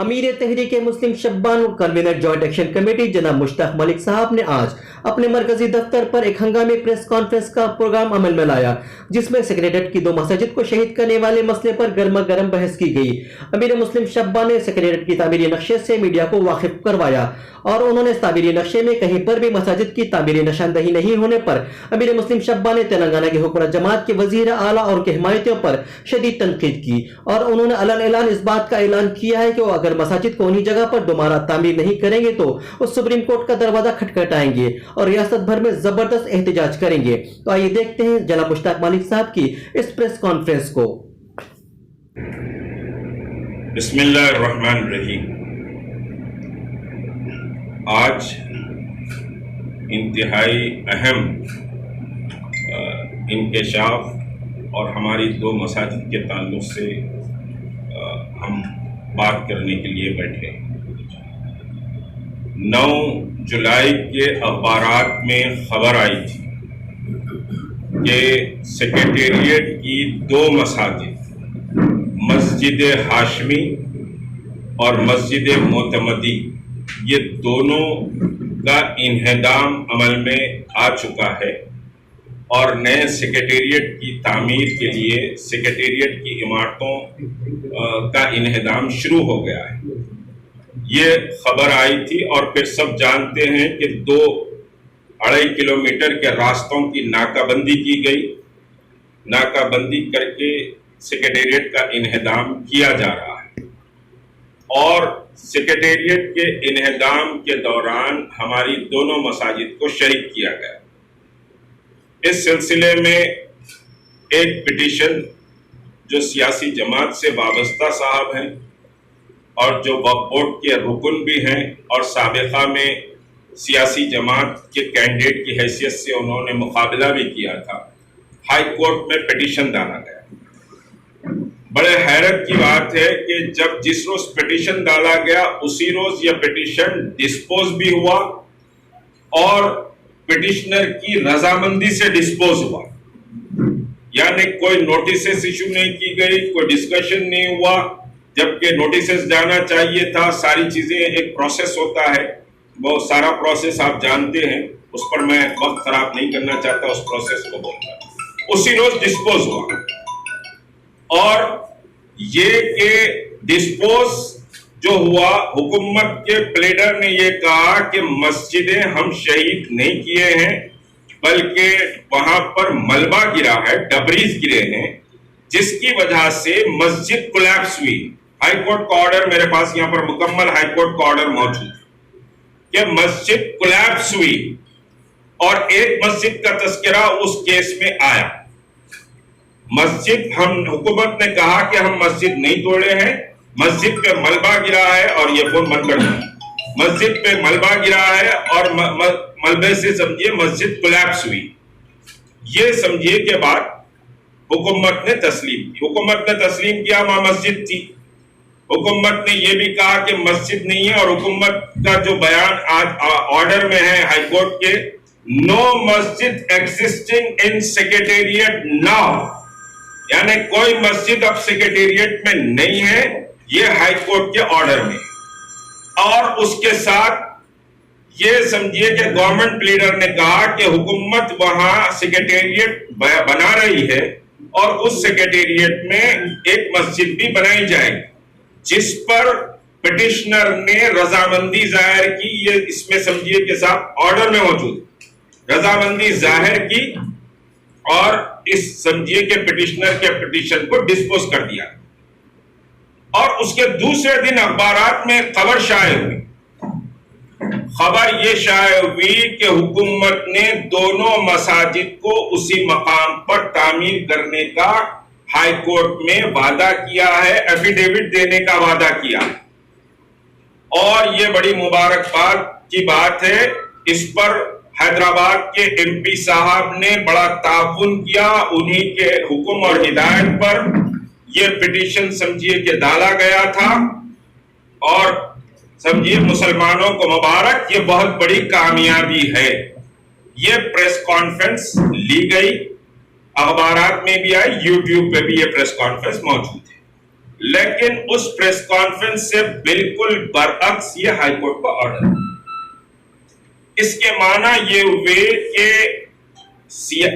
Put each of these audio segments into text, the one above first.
امیر تحریک مسلم شبان و convener joint action committee جناب مشتاق ملک صاحب نے آج اپنے مرکزی دفتر پر ایک ہنگامی پریس کانفرنس کا پروگرام عمل میں لایا، جس میں سیکریٹریٹ کی 2 مساجد کو شہید کرنے والے مسئلے پر گرما گرم بحث کی گئی۔ امیر مسلم شبان نے سیکریٹریٹ کی تعمیری نقشے سے میڈیا کو واقف کروایا اور انہوں نے اس تعمیری نقشے میں کہیں پر بھی مساجد کی تعمیری نشاندہی نہیں ہونے پر امیر مسلم شبان نے تلنگانہ کی حکومت جماعت کے وزیر اعلیٰ اور ان کے حمایتیوں پر شدید تنقید کی، اور انہوں نے علن اعلان اس بات کا اعلان کیا ہے کہ وہ اگر مساجد کو انہی جگہ پر دوبارہ تعمیر نہیں کریں گے تو وہ سپریم کورٹ کا دروازہ کھٹکھٹائیں گے اور ریاست بھر میں زبردست احتجاج کریں گے۔ تو آئیے دیکھتے ہیں جناب مشتاق ملک صاحب کی اس پریس کانفرنس کو۔ بسم اللہ الرحمن الرحیم۔ آج انتہائی اہم انکشاف اور ہماری 2 مساجد کے تعلق سے ہم بات کرنے کے لیے بیٹھے۔ 9 جولائی کے اخبارات میں خبر آئی تھی کہ سیکریٹریٹ کی 2 مساجد، مسجد ہاشمی اور مسجد معتمدی، یہ دونوں کا انہدام عمل میں آ چکا ہے اور نئے سیکریٹریٹ کی تعمیر کے لیے سیکریٹریٹ کی عمارتوں کا انہدام شروع ہو گیا ہے۔ یہ خبر آئی تھی اور پھر سب جانتے ہیں کہ 2-2.5 کلومیٹر کے راستوں کی ناکہ بندی کی گئی۔ ناکہ بندی کر کے سیکریٹریٹ کا انہدام کیا جا رہا ہے اور سیکریٹریٹ کے انہدام کے دوران ہماری دونوں مساجد کو شہید کیا گیا۔ اس سلسلے میں ایک پٹیشن جو سیاسی جماعت سے وابستہ صاحب ہیں اور جو وقف بورڈ کے رکن بھی ہیں اور سابقہ میں سیاسی جماعت کے کینڈیڈیٹ کی حیثیت سے انہوں نے مقابلہ بھی کیا تھا، ہائی کورٹ میں پٹیشن ڈالا گیا۔ بڑے حیرت کی بات ہے کہ جب جس روز پٹیشن ڈالا گیا اسی روز یہ پٹیشن ڈسپوز بھی ہوا اور پٹیشنر کی رضامندی سے ڈسپوز ہوا، یعنی کوئی نوٹسز ایشو نہیں کی گئی، کوئی ڈسکشن نہیں ہوا، جبکہ نوٹسز جانا چاہیے تھا۔ ساری چیزیں ایک پروسیس ہوتا ہے، وہ سارا پروسیس آپ جانتے ہیں، اس پر میں وقت خراب نہیں کرنا چاہتا، اس پروسیس کو بولتا اسی روز ڈسپوز ہوا۔ اور یہ کہ ڈسپوز جو ہوا، حکومت کے پلیڈر نے یہ کہا کہ مسجدیں ہم شہید نہیں کیے ہیں بلکہ وہاں پر ملبہ گرا ہے، ڈبریز گرے ہیں، جس کی وجہ سے مسجد کولیپس ہوئی۔ ہائی کورٹ کا آرڈر میرے پاس یہاں پر مکمل ہائی کورٹ کا آرڈر موجود ہے کہ مسجد کولیپس ہوئی اور ایک مسجد کا تذکرہ اس کیس میں آیا۔ مسجد حکومت نے کہا کہ ہم مسجد نہیں توڑے ہیں، مسجد پہ ملبہ گرا ہے، اور یہ فون بند کر دیں، مسجد پہ ملبہ گرا ہے اور ملبے سے سمجھیے مسجد کولیپس ہوئی۔ یہ سمجھیے کہ بات حکومت نے تسلیم کی۔ حکومت نے تسلیم کیا وہاں مسجد تھی۔ حکومت نے یہ بھی کہا کہ مسجد نہیں ہے، اور حکومت کا جو بیان آج آرڈر میں ہے ہائی کورٹ کے، نو مسجد ایگزسٹنگ ان سیکریٹریٹ ناؤ، یعنی کوئی مسجد اب سیکریٹریٹ میں نہیں ہے، یہ ہائی کورٹ کے آرڈر میں۔ اور اس کے ساتھ یہ سمجھیے کہ گورنمنٹ لیڈر نے کہا کہ حکومت وہاں سیکریٹریٹ بنا رہی ہے اور اس سیکریٹریٹ میں ایک مسجد بھی بنائی جائے گی، جس پر پٹیشنر نے رضامندی ظاہر کی۔ یہ اس میں سمجھیے کہ صاحب آرڈر میں موجود رضامندی ظاہر کی اور اس سمجھیے کہ پٹیشنر کے پٹیشن کو ڈسپوز کر دیا۔ اور اس کے دوسرے دن اخبارات میں خبر شائع ہوئی۔ خبر یہ شائع ہوئی کہ حکومت نے دونوں مساجد کو اسی مقام پر تعمیر کرنے کا ہائی کورٹ میں وعدہ کیا ہے، ایفیڈیوٹ دینے کا وعدہ کیا ہے، اور یہ بڑی مبارکباد کی بات ہے۔ اس پر حیدرآباد کے ایم پی صاحب نے بڑا تعاون کیا، انہی کے حکم اور ہدایت پر یہ پٹیشن سمجھیے کہ ڈالا گیا تھا، اور سمجھیے مسلمانوں کو مبارک، یہ بہت بڑی کامیابی ہے۔ یہ پریس کانفرنس لی گئی، اخبارات میں بھی آئی، یوٹیوب پہ بھی یہ پریس کانفرنس موجود ہے۔ لیکن اس پریس کانفرنس سے بالکل برعکس یہ ہائی کورٹ کا آرڈر ہے۔ اس کے معنی یہ ہوئے کہ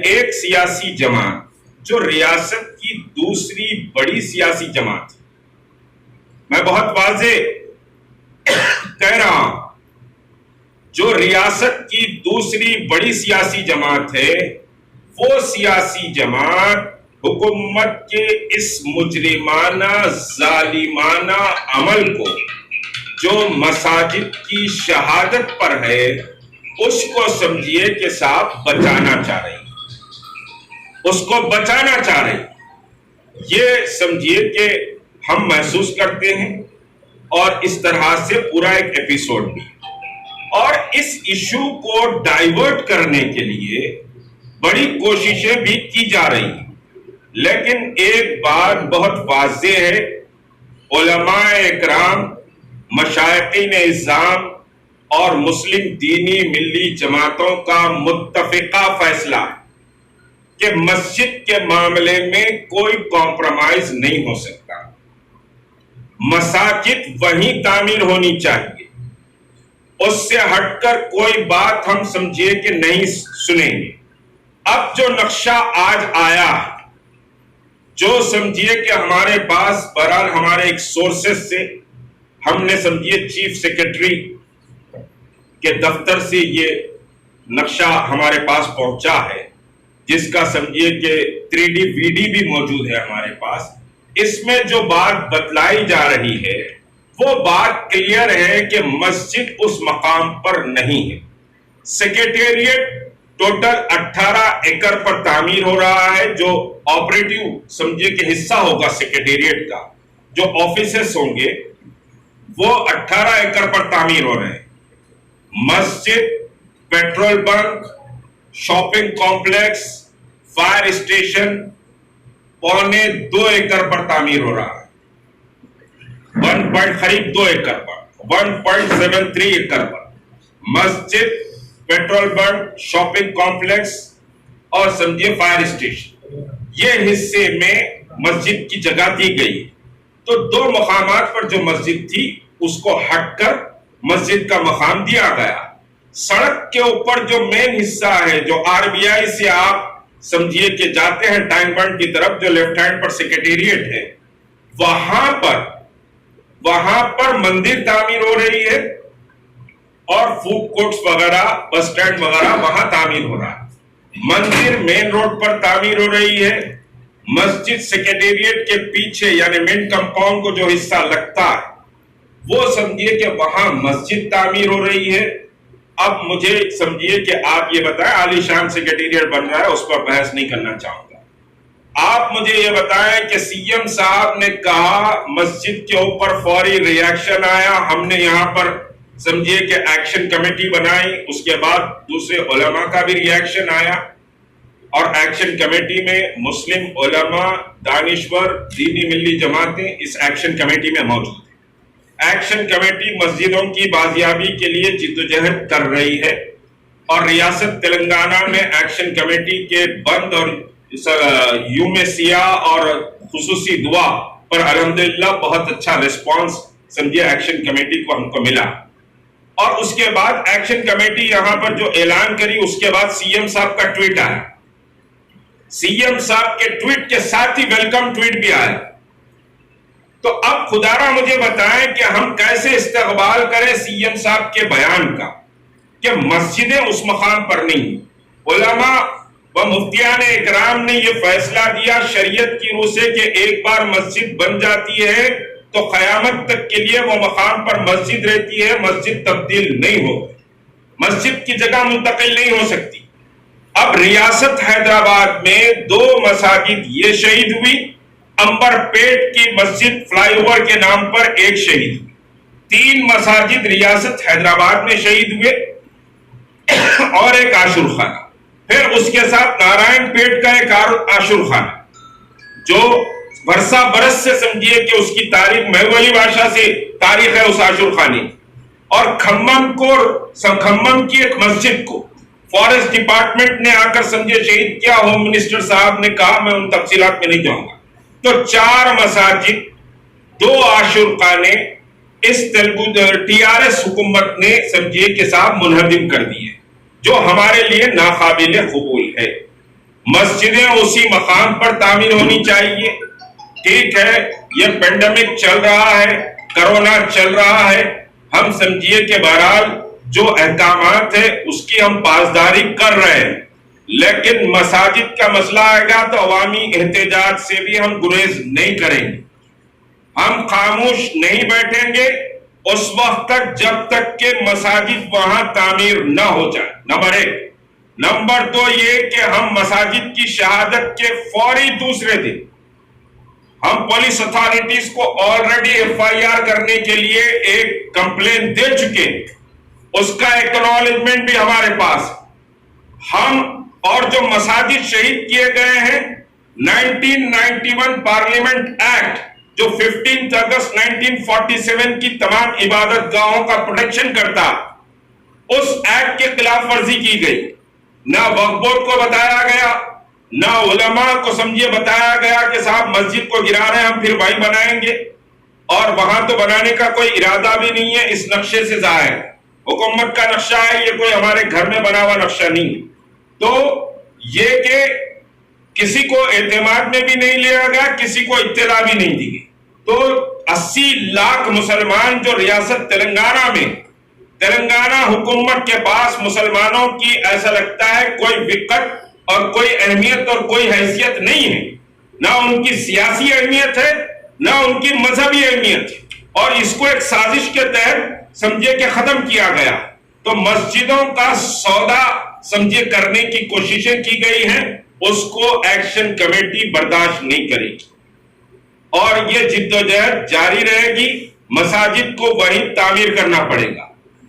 ایک سیاسی جماعت جو ریاست کی دوسری بڑی سیاسی جماعت، میں بہت واضح کہہ رہا ہوں، جو ریاست کی دوسری بڑی سیاسی جماعت ہے، وہ سیاسی جماعت حکومت کے اس مجرمانہ ظالمانہ عمل کو جو مساجد کی شہادت پر ہے، اس کو سمجھیے کہ صاحب بچانا چاہ رہی، اس کو بچانا چاہ رہی۔ یہ سمجھیے کہ ہم محسوس کرتے ہیں، اور اس طرح سے پورا ایک ایپیسوڈ بھی، اور اس ایشو کو ڈائیورٹ کرنے کے لیے بڑی کوششیں بھی کی جا رہی ہیں۔ لیکن ایک بات بہت واضح ہے، علماء اکرام، مشائخین اعظام اور مسلم دینی ملی جماعتوں کا متفقہ فیصلہ ہے کہ مسجد کے معاملے میں کوئی کمپرومائز نہیں ہو سکتا۔ مساجد وہیں تعمیر ہونی چاہیے، اس سے ہٹ کر کوئی بات ہم سمجھیے کہ نہیں سنیں گے۔ اب جو نقشہ آج آیا، جو سمجھیے کہ ہمارے پاس بہرحال ہمارے ایک سورسز سے ہم نے سمجھیے چیف سیکرٹری کے دفتر سے یہ نقشہ ہمارے پاس پہنچا ہے، جس کا سمجھیے کہ 3D VD بھی موجود ہے ہمارے پاس۔ اس میں جو بات بتلائی جا رہی ہے وہ بات کلیئر ہے کہ مسجد اس مقام پر نہیں ہے۔ سیکریٹریٹ ٹوٹل 18 ایکڑ پر تعمیر ہو رہا ہے، جو آپریٹیو سمجھے کہ حصہ ہوگا سیکریٹریٹ کا، جو آفیسز ہوں گے وہ 18 ایکڑ پر تعمیر ہو رہے ہیں۔ مسجد، petrol bunk, shopping complex, fire station 1.25 ایکڑ پر تعمیر ہو رہا ہے، قریب 2 ایکڑ پر، 1.73 ایکڑ پر۔ مسجد، پیٹرول بنک، شاپنگ کمپلیکس اور سمجھیے فائر اسٹیشن، یہ حصے میں مسجد کی جگہ دی گئی۔ تو 2 مقامات پر جو مسجد تھی اس کو ہٹ کر مسجد کا مقام دیا گیا۔ سڑک کے اوپر جو مین حصہ ہے، جو RBI سے آپ سمجھیے کہ جاتے ہیں ٹینک بنڈ کی طرف، جو لیفٹ ہینڈ پر سیکریٹریٹ ہے، وہاں پر مندر تعمیر ہو رہی ہے، اور فوڈ کورٹس وغیرہ، بس سٹینڈ وغیرہ وہاں تعمیر ہو رہا ہے۔ مندر مین روڈ پر تعمیر ہو رہی ہے۔ مسجد سیکریٹریٹ کے پیچھے یعنی مین کمپاؤنڈ کو جو حصہ لگتا ہے وہ سمجھیے کہ وہاں مسجد تعمیر ہو رہی ہے۔ اب مجھے سمجھیے کہ آپ یہ بتائیں، عالی شان سیکریٹریٹ بن رہا ہے، اس پر بحث نہیں کرنا چاہوں گا۔ آپ مجھے یہ بتائیں کہ CM صاحب نے کہا مسجد کے اوپر فوری ری ایکشن آیا، ہم نے یہاں پر سمجھیے کہ ایکشن کمیٹی بنائی، اس کے بعد دوسرے علماء کا بھی ری ایکشن آیا، اور ایکشن کمیٹی میں مسلم علماء، دانشور، دینی ملی جماعتیں اس ایکشن کمیٹی میں موجود ہیں۔ ایکشن کمیٹی مسجدوں کی بازیابی کے لیے جدوجہد کر رہی ہے، اور ریاست تلنگانہ میں ایکشن کمیٹی کے بند اور یوم سیاہ اور خصوصی دعا پر الحمدللہ بہت اچھا ریسپانس سمجھے ایکشن کمیٹی کو ہم کو ملا۔ اور اس کے بعد ایکشن کمیٹی یہاں پر جو اعلان کری، اس کے بعد CM صاحب کا ٹویٹ آیا، CM صاحب کے ٹویٹ کے ساتھ ہی ویلکم ٹویٹ بھی آیا۔ تو اب خدارا مجھے بتائیں کہ ہم کیسے استقبال کریں CM صاحب کے بیان کا کہ مسجدیں اس مقام پر نہیں۔ علماء و مفتیان اکرام نے یہ فیصلہ دیا شریعت کی روح سے کہ ایک بار مسجد بن جاتی ہے تو قیامت تک کے لیے وہ مقام پر مسجد رہتی ہے، مسجد تبدیل نہیں ہوگی، مسجد کی جگہ منتقل نہیں ہو سکتی۔ اب ریاست حیدرآباد میں 2 مساجد یہ شہید ہوئی، امبر پیٹ کی مسجد فلائی اوور کے نام پر ایک شہید ہوئی، 3 مساجد ریاست حیدرآباد میں شہید ہوئے، اور ایک عاشور خانہ، پھر اس کے ساتھ نارائن پیٹ کا ایک عاشور خانہ، جو برسا برس سے سمجھیے کہ اس کی تاریخ محولی بادشاہ سے تاریخ ہے اس عاشور خانے، اور کھمم کی ایک مسجد کو فارسٹ ڈپارٹمنٹ نے آ کر سمجھے شہید کیا، ہوم منسٹر صاحب نے کہا میں ان تفصیلات میں نہیں جاؤں گا۔ تو 4 مساجد دو عاشورہ نے اس ٹی آر ایس حکومت نے سمجھیے کہ صاحب منہدم کر دی ہے، جو ہمارے لیے ناقابل قبول ہے۔ مسجدیں اسی مقام پر تعمیر ہونی چاہیے۔ ٹھیک ہے، یہ پینڈیمک چل رہا ہے، کرونا چل رہا ہے، ہم سمجھیے کہ بہرحال جو احکامات ہے اس کی ہم پاسداری کر رہے ہیں، لیکن مساجد کا مسئلہ آئے گا تو عوامی احتجاج سے بھی ہم گریز نہیں کریں گے، ہم خاموش نہیں بیٹھیں گے اس وقت تک جب تک کہ مساجد وہاں تعمیر نہ ہو جائے، نمبر 1۔ نمبر 2 یہ کہ ہم مساجد کی شہادت کے فوری دوسرے دن ہم پولیس اتھارٹیز کو آلریڈی ایف آئی آر کرنے کے لیے ایک کمپلین دے چکے، اس کا ایکنالجمنٹ بھی ہمارے پاس۔ ہم اور جو مساجد شہید کیے گئے ہیں 1991 پارلیمنٹ ایکٹ جو 15 اگست 1947 کی تمام عبادت گاہوں کا پروٹیکشن کرتا، اس ایکٹ کی خلاف ورزی کی گئی، نہ وقف بورڈ کو بتایا گیا، نہ علماء کو سمجھے بتایا گیا کہ صاحب مسجد کو گرا رہے ہیں ہم پھر وہی بنائیں گے، اور وہاں تو بنانے کا کوئی ارادہ بھی نہیں ہے، اس نقشے سے ظاہر حکومت کا نقشہ ہے، یہ کوئی ہمارے گھر میں بنا ہوا نقشہ نہیں ہے۔ تو یہ کہ کسی کو اعتماد میں بھی نہیں لیا گیا، کسی کو اطلاع بھی نہیں دی گئی۔ تو 80 لاکھ مسلمان جو ریاست تلنگانہ میں، تلنگانہ حکومت کے پاس مسلمانوں کی ایسا لگتا ہے کوئی وقت اور کوئی اہمیت اور کوئی حیثیت نہیں ہے، نہ ان کی سیاسی اہمیت ہے نہ ان کی مذہبی اہمیت ہے، اور اس کو ایک سازش کے تحت سمجھے کہ ختم کیا گیا۔ تو مسجدوں کا سودا سمجھے کرنے کی کوششیں کی گئی ہیں، اس کو ایکشن کمیٹی برداشت نہیں کرے گی، اور یہ جدوجہد جاری رہے گی۔ مساجد کو وہی تعمیر کرنا پڑے گا۔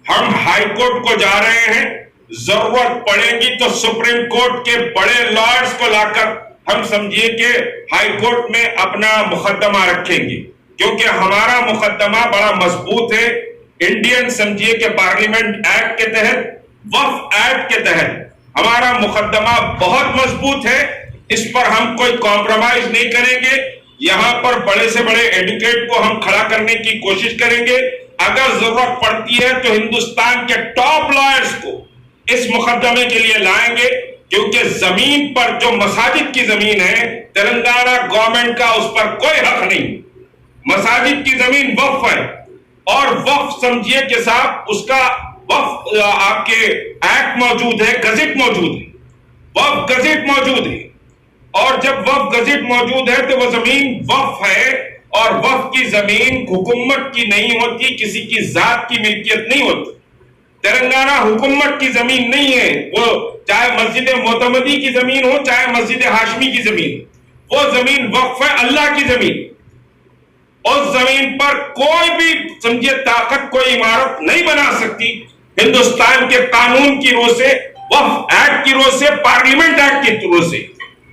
ہم ہائی کورٹ کو جا رہے ہیں، ضرورت پڑے گی تو سپریم کورٹ کے بڑے لائرز کو لا کر ہم سمجھیے کہ ہائی کورٹ میں اپنا مقدمہ رکھیں گے، کیونکہ ہمارا مقدمہ بڑا مضبوط ہے۔ انڈین سمجھیے کہ پارلیمنٹ ایکٹ کے تحت، وقف ایکٹ کے تحت ہمارا مقدمہ بہت مضبوط ہے، اس پر ہم کوئی کمپرومائز نہیں کریں گے۔ یہاں پر بڑے سے بڑے ایڈوکیٹ کو ہم کھڑا کرنے کی کوشش کریں گے، اگر ضرورت پڑتی ہے تو ہندوستان کے ٹاپ لائرز کو اس مقدمے کے لیے لائیں گے، کیونکہ زمین پر جو مساجد کی زمین ہے تلنگانہ گورنمنٹ کا اس پر کوئی حق نہیں۔ مساجد کی زمین وقف ہے، اور وقف سمجھیے کہ صاحب اس کا وقف آپ کے ایکٹ موجود ہے، گزٹ موجود ہے، وقف گزٹ موجود ہے، اور جب وقف گزٹ موجود ہے تو وہ زمین وقف ہے، اور وقف کی زمین حکومت کی نہیں ہوتی، کسی کی ذات کی ملکیت نہیں ہوتی۔ تلنگانہ حکومت کی زمین نہیں ہے، وہ چاہے مسجد معتمدی کی زمین ہو چاہے مسجد ہاشمی کی زمین، وہ زمین وقف ہے، اللہ کی زمین۔ اس زمین پر کوئی بھی سمجھے طاقت کوئی عمارت نہیں بنا سکتی، ہندوستان کے قانون کی روح سے، وقف ایکٹ کی روح سے، پارلیمنٹ ایکٹ کی روح سے۔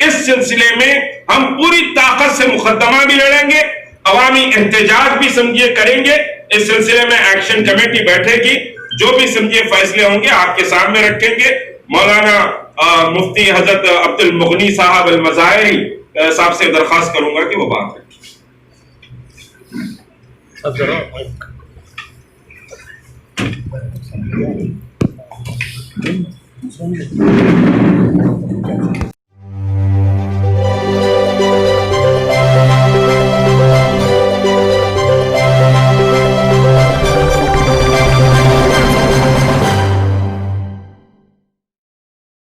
اس سلسلے میں ہم پوری طاقت سے مقدمہ بھی لڑیں گے، عوامی احتجاج بھی سمجھے کریں گے۔ اس سلسلے میں ایکشن کمیٹی بیٹھے گی، جو بھی سمجھے فیصلے ہوں گے آپ کے سامنے رکھیں گے۔ مولانا مفتی حضرت عبد المغنی صاحب المظاہری صاحب سے درخواست کروں گا کہ وہ بات رکھیں۔